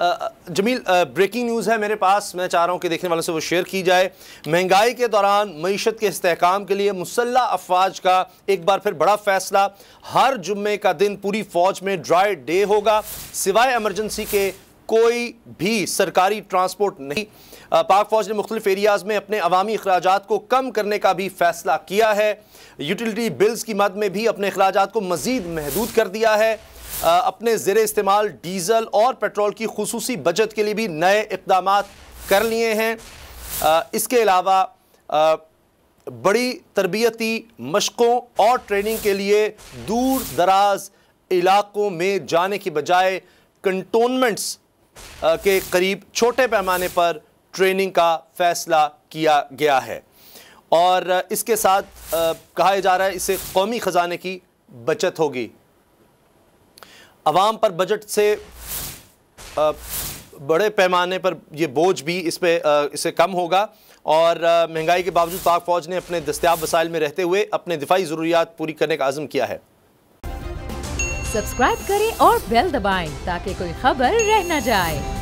Jameel, breaking news है मेरे पास, मैं चाह रहा हूँ कि देखने वालों से वो शेयर की जाए। महंगाई के दौरान मईशत के इस्तेहकाम के लिए मुसल्लह अफवाज का एक बार फिर बड़ा फैसला। हर जुम्मे का दिन पूरी फौज में ड्राई डे होगा, सिवाय एमरजेंसी के कोई भी सरकारी ट्रांसपोर्ट नहीं। पाक फौज ने मुख्तलिफ एरियाज़ में अपने अवामी अखराजात को कम करने का भी फैसला किया है। यूटिलिटी बिल्स की मद में भी अपने अखराजात को मज़ीद महदूद कर दिया है। अपने ज़ेरे इस्तेमाल डीज़ल और पेट्रोल की खुसूसी बचत के लिए भी नए इक़दाम कर लिए हैं। इसके अलावा बड़ी तरबियती मशक़ों और ट्रेनिंग के लिए दूर दराज इलाक़ों में जाने की बजाय कंटोनमेंट्स के करीब छोटे पैमाने पर ट्रेनिंग का फ़ैसला किया गया है। और इसके साथ कहा जा रहा है इससे कौमी ख़जाने की बचत होगी। अवाम पर बजट से बड़े पैमाने पर ये बोझ भी इससे कम होगा। और महंगाई के बावजूद पाक फ़ौज ने अपने दस्तयाब वसाइल में रहते हुए अपने दिफाई ज़रूरियात पूरी करने का अज़्म किया है। सब्सक्राइब करें और बेल दबाएं ताकि कोई खबर रह न जाए।